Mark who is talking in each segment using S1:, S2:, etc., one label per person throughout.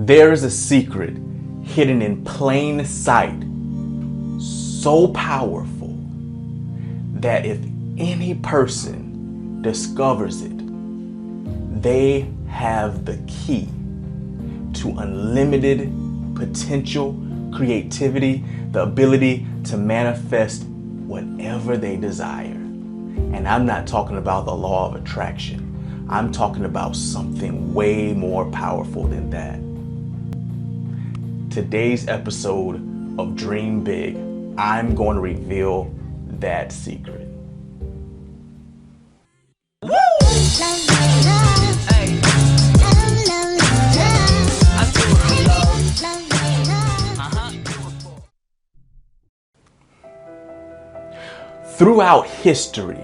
S1: There is a secret hidden in plain sight, so powerful that if any person discovers it, they have the key to unlimited potential, creativity, the ability to manifest whatever they desire. And I'm not talking about the law of attraction. I'm talking about something way more powerful than that. Today's episode of Dream Big, I'm going to reveal that secret. Throughout history,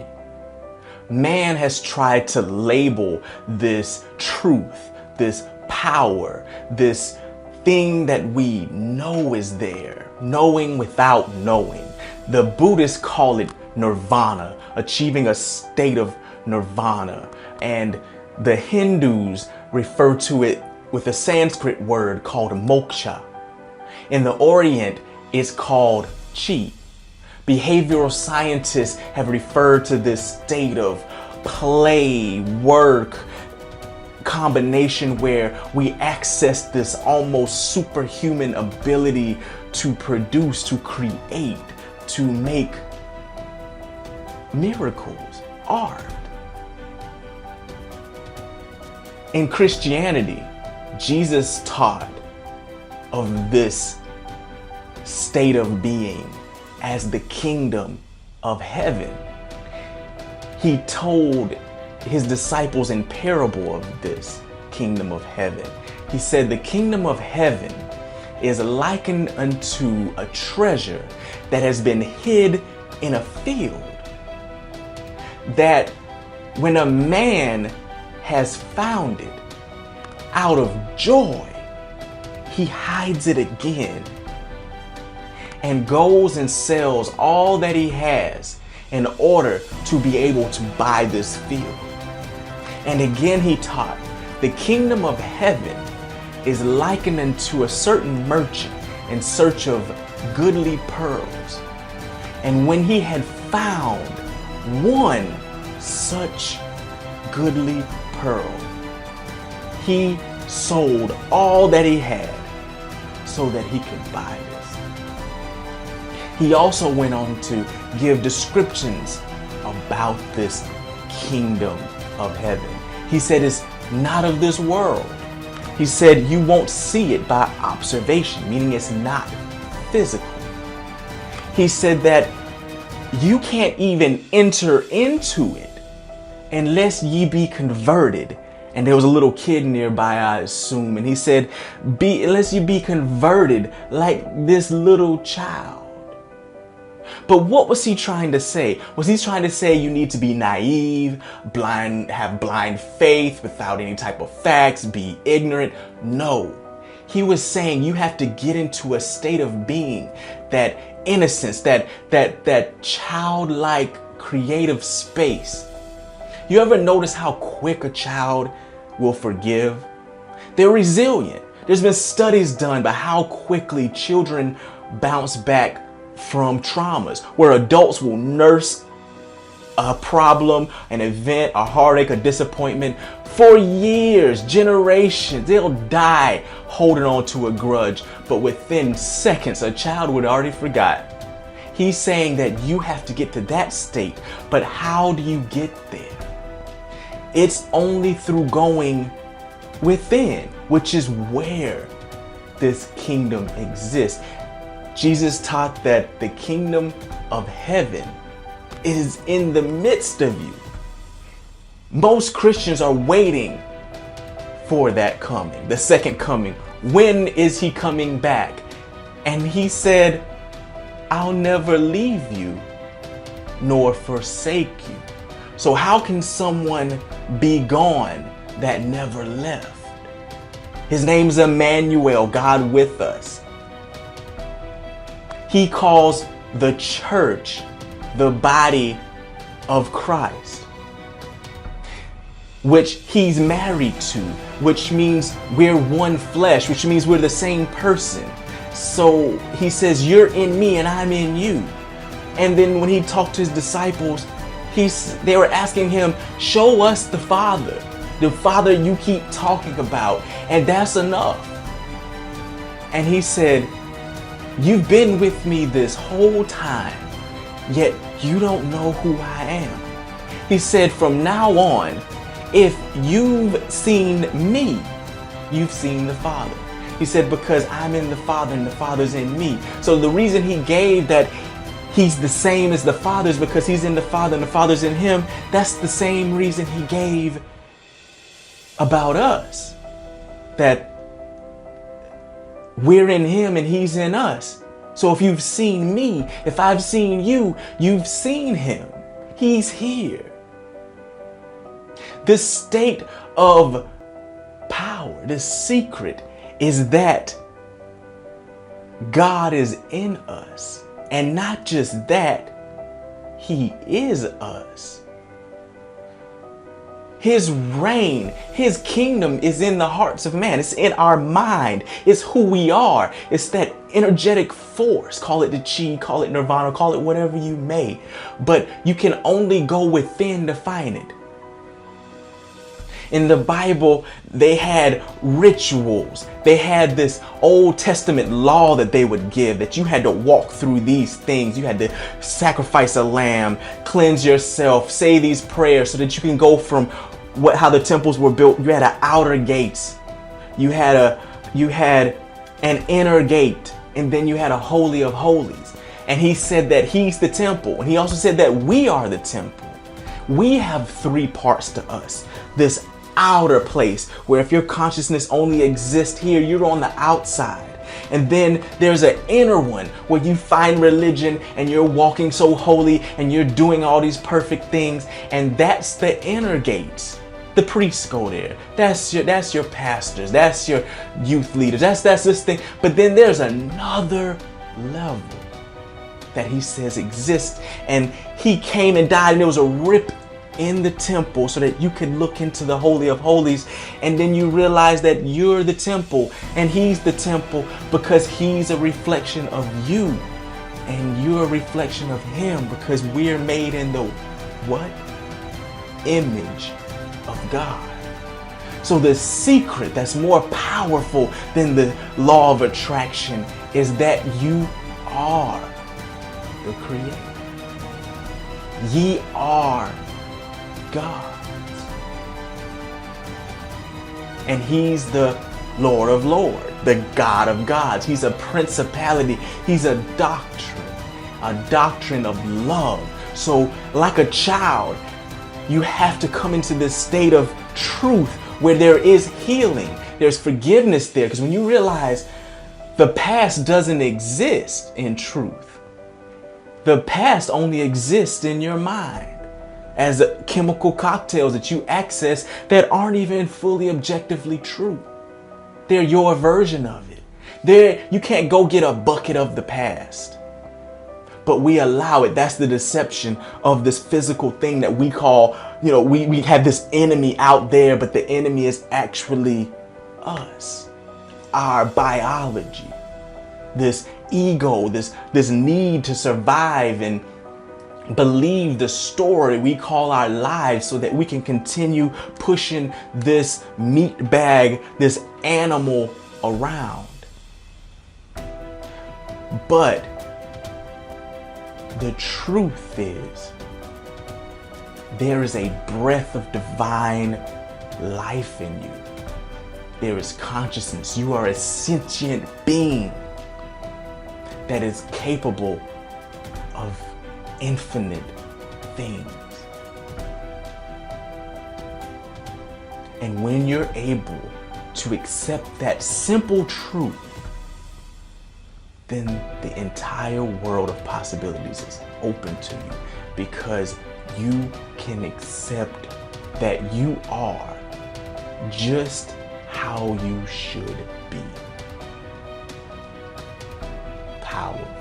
S1: man has tried to label this truth, this power, this thing that we know is there, knowing without knowing. The Buddhists call it nirvana, achieving a state of nirvana. And the Hindus refer to it with a Sanskrit word called moksha. In the Orient, it's called chi. Behavioral scientists have referred to this state of play, work, combination where we access this almost superhuman ability to produce, to create, to make miracles, art. In Christianity, Jesus taught of this state of being as the kingdom of heaven. He told his disciples in parable of this kingdom of heaven. He said, the kingdom of heaven is likened unto a treasure that has been hid in a field, that when a man has found it, out of joy, he hides it again and goes and sells all that he has in order to be able to buy this field. And again he taught, the kingdom of heaven is likened unto a certain merchant in search of goodly pearls. And when he had found one such goodly pearl, he sold all that he had so that he could buy this. He also went on to give descriptions about this kingdom of heaven. He said it's not of this world. He said you won't see it by observation, meaning it's not physical. He said that you can't even enter into it unless ye be converted. And there was a little kid nearby, I assume, and he said, unless you be converted like this little child. But what was he trying to say? Was he trying to say you need to be naive, blind, have blind faith without any type of facts, be ignorant? No. He was saying you have to get into a state of being, that innocence, that childlike creative space. You ever notice how quick a child will forgive? They're resilient. There's been studies done about how quickly children bounce back from traumas, where adults will nurse a problem, an event, a heartache, a disappointment for years, generations. They'll die holding on to a grudge, but within seconds, a child would already forgot. He's saying that you have to get to that state, but how do you get there? It's only through going within, which is where this kingdom exists. Jesus taught that the kingdom of heaven is in the midst of you. Most Christians are waiting for that coming, the second coming. When is he coming back? And he said, I'll never leave you nor forsake you. So how can someone be gone that never left? His name's Emmanuel, God with us. He calls the church the body of Christ. which he's married to, which means we're one flesh, which means we're the same person. So he says, you're in me and I'm in you. And then when he talked to his disciples, they were asking him, show us the Father you keep talking about, and that's enough. And he said, you've been with me this whole time, yet you don't know who I am. He said, from now on, if you've seen me, you've seen the Father. He said, because I'm in the Father and the Father's in me. So the reason he gave that he's the same as the Father is because he's in the Father and the Father's in him. That's the same reason he gave about us, that we're in him and he's in us. So if you've seen me, if I've seen you, you've seen him. He's here. This state of power, this secret, is that God is in us. And not just that, he is us. His reign, his kingdom is in the hearts of man. It's in our mind. It's who we are. It's that energetic force. Call it the chi, call it nirvana, call it whatever you may. But you can only go within to find it. In the Bible, they had rituals. They had this Old Testament law that they would give, that you had to walk through these things. You had to sacrifice a lamb, cleanse yourself, say these prayers so that you can go from how the temples were built. You had an outer gates. You had an inner gate, and then you had a holy of holies. And he said that he's the temple. And he also said that we are the temple. We have three parts to us. This outer place where if your consciousness only exists here, you're on the outside. And then there's an inner one where you find religion and you're walking so holy and you're doing all these perfect things. And that's the inner gates. The priests go there. That's your pastors. That's your youth leaders. That's this thing. But then there's another level that he says exists. And he came and died, and there was a rip in the temple so that you could look into the Holy of Holies, and then you realize that you're the temple and he's the temple, because he's a reflection of you and you're a reflection of him, because we're made in the what? Image of God. So the secret that's more powerful than the law of attraction is that you are the creator. Ye are God. And he's the Lord of Lords, the God of gods. He's a principality. He's a doctrine of love. So like a child, you have to come into this state of truth where there is healing. There's forgiveness there. Because when you realize the past doesn't exist in truth, the past only exists in your mind as chemical cocktails that you access that aren't even fully objectively true. They're your version of it. You can't go get a bucket of the past. But we allow it. That's the deception of this physical thing that we call, we have this enemy out there, but the enemy is actually us, our biology, this ego, this need to survive and believe the story we call our lives so that we can continue pushing this meat bag, this animal around. But the truth is, there is a breath of divine life in you. There is consciousness. You are a sentient being that is capable of infinite things. And when you're able to accept that simple truth, then the entire world of possibilities is open to you, because you can accept that you are just how you should be. Powerful.